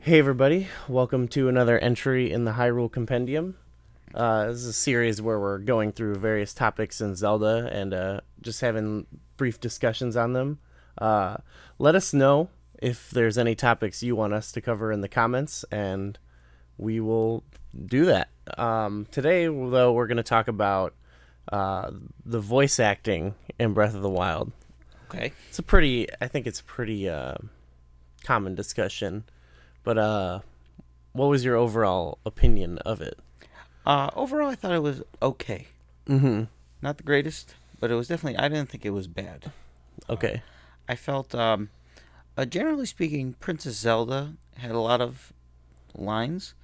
Hey everybody, welcome to another entry in the Hyrule Compendium. This is a series where we're going through various topics in Zelda and just having brief discussions on them. Let us know if there's any topics you want us to cover in the comments, and we will do that. Today, though, we're going to talk about the voice acting in Breath of the Wild. Okay. I think it's a pretty common discussion. But what was your overall opinion of it? Overall, I thought it was okay. Mm-hmm. Not the greatest, but it was definitely. I didn't think it was bad. Okay. I felt, generally speaking, Princess Zelda had a lot of lines.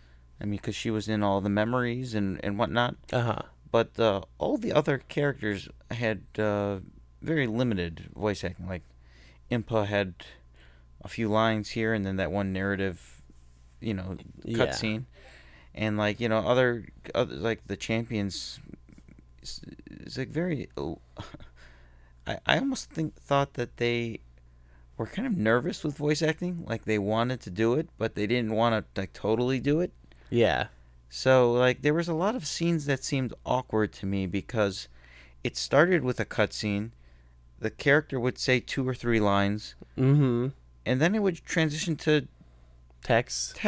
I mean, because she was in all the memories and whatnot. Uh-huh. But all the other characters had very limited voice acting. Like Impa had a few lines here, and then that one narrative, cutscene, and other like the champions. It's like very. I almost thought that they were kind of nervous with voice acting, like they wanted to do it, but they didn't want to like totally do it. Yeah. So like there was a lot of scenes that seemed awkward to me because it started with a cutscene. The character would say 2 or 3 lines. Mm-hmm. And then it would transition to text.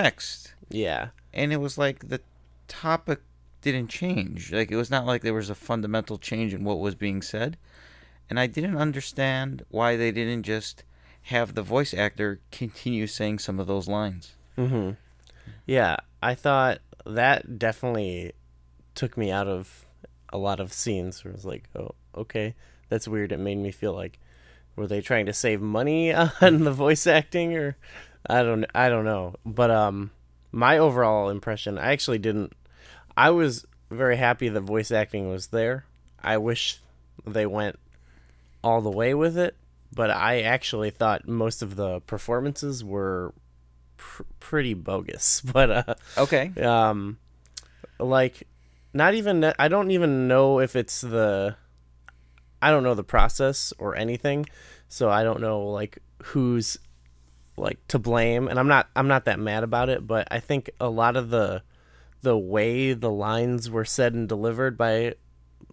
Yeah. And it was like the topic didn't change. Like it was not like there was a fundamental change in what was being said. And I didn't understand why they didn't just have the voice actor continue saying some of those lines. Mm-hmm. Yeah, I thought that definitely took me out of a lot of scenes where I was like, oh, okay, that's weird. It made me feel like, were they trying to save money on the voice acting, or I don't know. But my overall impression, I was very happy the voice acting was there. I wish they went all the way with it, but I actually thought most of the performances were pretty bogus. But Okay. like, not even, I don't even know if it's I don't know the process or anything, so I don't know like who's like to blame, and I'm not that mad about it, but I think a lot of the way the lines were said and delivered by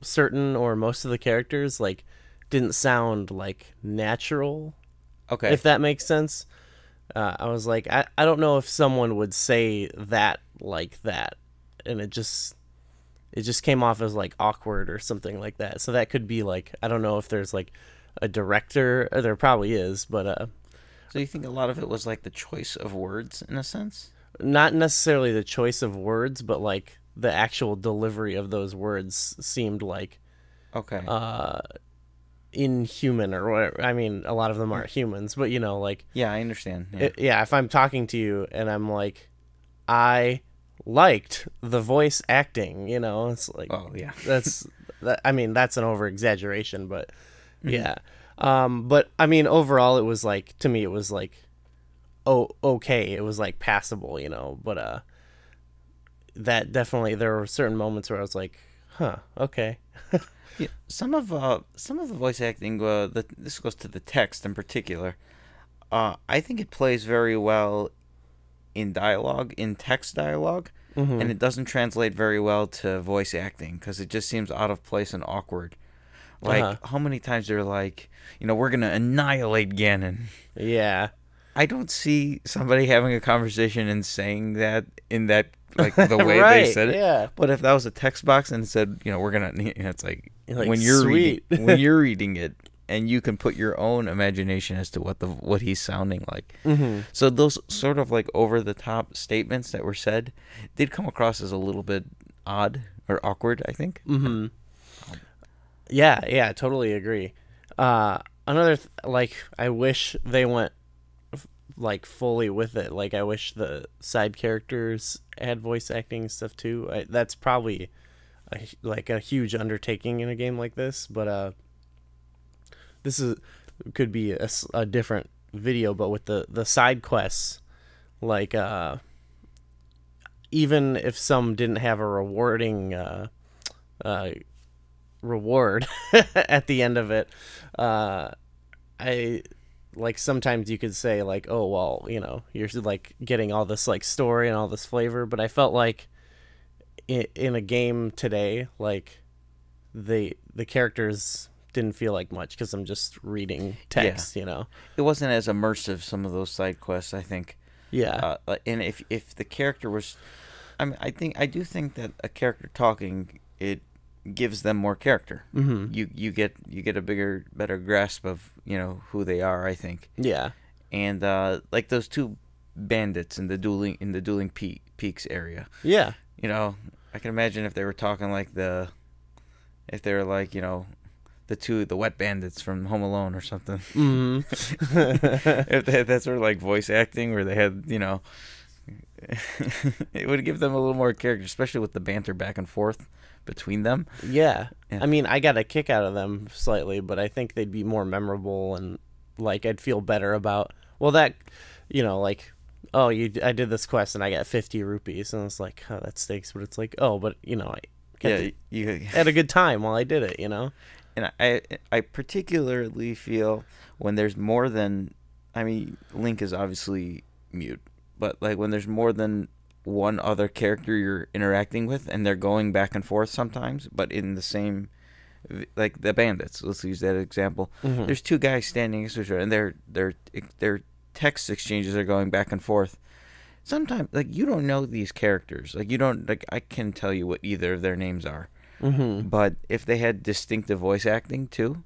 certain or most of the characters like didn't sound like natural. Okay. If that makes sense. I was like, I don't know if someone would say that like that, and it just came off as like awkward or something like that. So that could be like, I don't know if there's like a director, or there probably is, but So you think a lot of it was like the choice of words in a sense? not necessarily the choice of words, but like the actual delivery of those words seemed like Okay. inhuman or whatever. I mean, a lot of them aren't humans, but like, Yeah, I understand. Yeah. if I'm talking to you and I'm like, I liked the voice acting, it's like, Oh, yeah. I mean, that's an over exaggeration, but yeah. But I mean, overall it was like, to me it was like, oh, okay, it was like passable, but that definitely, there were certain moments where I was like, huh, okay. Yeah, some of the voice acting, this goes to the text in particular. I think it plays very well in dialogue, in text dialogue, Mm-hmm. and it doesn't translate very well to voice acting because it just seems out of place and awkward. Like how many times they're like, we're gonna annihilate Ganon. Yeah. I don't see somebody having a conversation and saying that in that like the way Right, they said it. yeah. But if that was a text box and it said, we're gonna, it's like, You're like, when you're sweet. when you're reading it and you can put your own imagination as to what he's sounding like. Mm-hmm. So those sort of like over the top statements that were said did come across as a little bit odd or awkward, I think. Mm-hmm. Yeah, totally agree. Like, I wish they went like fully with it. Like, I wish the side characters had voice acting and stuff too. That's probably like a huge undertaking in a game like this, but could be a different video. But with the side quests, like even if some didn't have a rewarding reward at the end of it, I like sometimes you could say like, oh well, you're like getting all this like story and all this flavor, but I felt like in a game today, like the characters didn't feel like much because I'm just reading text. It wasn't as immersive, some of those side quests, I think. Yeah. And if the character was, I mean, I do think that a character talking, it gives them more character. Mm-hmm. You get a better grasp of who they are, I think. Yeah. And like those two bandits in the dueling peaks area. Yeah. I can imagine if they were talking like if they were like the wet bandits from Home Alone or something. Mm-hmm. If they had that sort of like voice acting where they had it would give them a little more character, especially with the banter back and forth between them. Yeah. I mean, I got a kick out of them slightly, but I think they'd be more memorable, and like I'd feel better about that, like, oh, I did this quest and I got 50 rupees, and it's like, oh, that stinks, but it's like, oh, but I had a good time while I did it, And I particularly feel when there's more than, I mean, Link is obviously mute, but like when there's more than one other character you're interacting with and they're going back and forth sometimes, but in the same, like the bandits, let's use that example. Mm-hmm. There's two guys standing next to each other and their text exchanges are going back and forth. Sometimes, like, you don't know these characters. Like, you don't, like, I can tell you what either of their names are. Mm-hmm. But if they had distinctive voice acting too,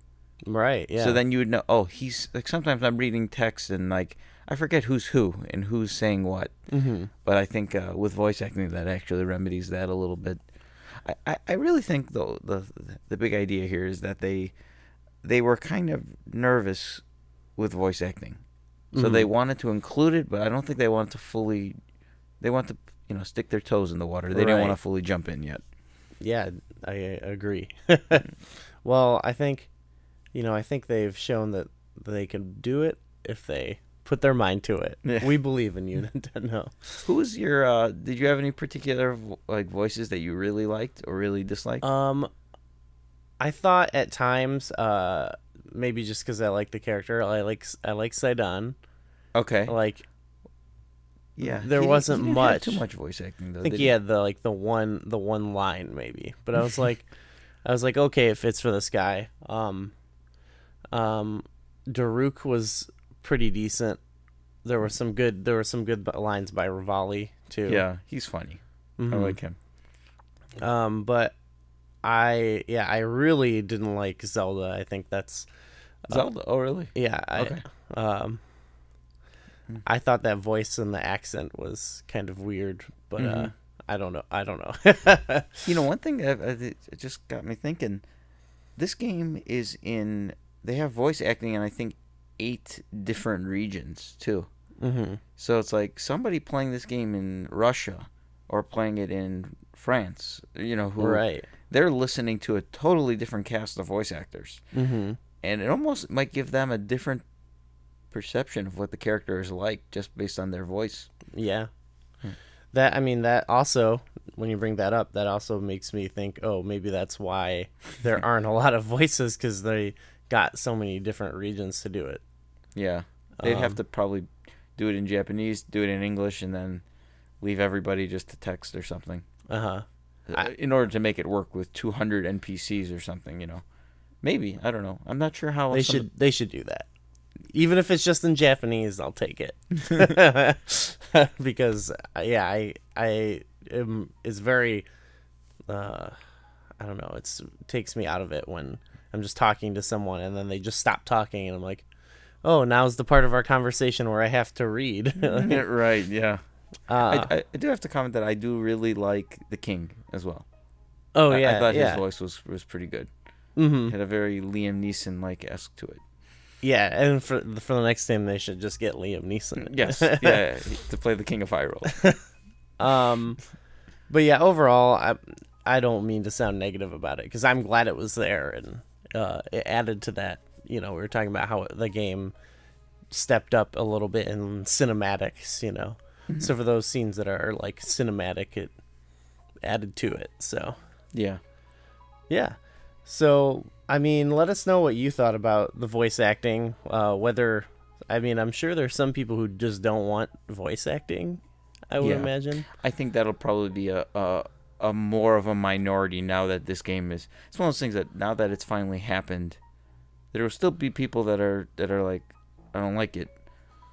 right? Yeah. So then you would know. Oh, he's like. Sometimes I'm reading text and like I forget who's who and who's saying what. Mm-hmm. But I think with voice acting that actually remedies that a little bit. I really think though the big idea here is that they were kind of nervous with voice acting, so they wanted to include it, but I don't think they wanted to fully. They want to stick their toes in the water. They didn't want to fully jump in yet. Yeah, I agree. Well, I think they've shown that they can do it if they put their mind to it. Yeah. We believe in you, Nintendo. Who's your? Did you have any particular like voices that you really liked or really disliked? I thought at times, maybe just because I like the character, I like Sidon. Okay. Like. Yeah, there wasn't he didn't much. Have too much voice acting though. I think he had the one line maybe, but I was like, okay, it fits for this guy. Daruk was pretty decent. There were some good lines by Rivali too. Yeah, he's funny. Mm-hmm. I like him. But I really didn't like Zelda. I think that's Zelda. Oh, really? Yeah. Okay. I thought that voice and the accent was kind of weird, but I don't know. One thing it just got me thinking. This game is they have voice acting in I think 8 different regions too. Mm-hmm. So it's like somebody playing this game in Russia or playing it in France. Who right? They're listening to a totally different cast of voice actors, and it almost might give them a different perception of what the character is like just based on their voice. Yeah. That also, when you bring that up, that also makes me think, oh, maybe that's why there aren't a lot of voices, because they got so many different regions to do it. Yeah. They'd have to probably do it in Japanese, do it in English, and then leave everybody just to text or something. In order to make it work with 200 NPCs or something, Maybe. I don't know. I'm not sure how... They should do that. Even if it's just in Japanese, I'll take it. Because it's very I don't know, it takes me out of it when I'm just talking to someone and then they just stop talking and I'm like, oh, now's the part of our conversation where I have to read. Right, yeah. I do have to comment that I do really like the King as well. Oh, yeah. I thought his voice was pretty good. Mm-hmm. It had a very Liam Neeson-like-esque to it. Yeah, and for the next game, they should just get Liam Neeson. Yes, yeah, to play the King of Hyrule. But yeah, overall, I don't mean to sound negative about it, because I'm glad it was there, and it added to that. We were talking about how the game stepped up a little bit in cinematics, Mm-hmm. So for those scenes that are like cinematic, it added to it. So yeah. So let us know what you thought about the voice acting, whether I mean, I'm sure there's some people who just don't want voice acting, I would Yeah. imagine. I think that'll probably be a more of a minority now that this game is. It's one of those things that now that it's finally happened, there will still be people that are like, I don't like it,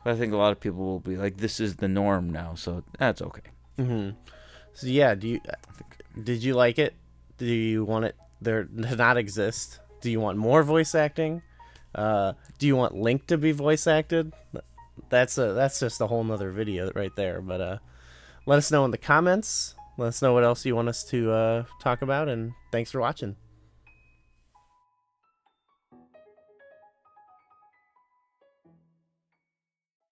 but I think a lot of people will be like, this is the norm now, so that's okay. So yeah, did you like it? Do you want it there to not exist? Do you want more voice acting? Do you want Link to be voice acted? That's just a whole nother video right there. But let us know in the comments. Let us know what else you want us to talk about, and thanks for watching.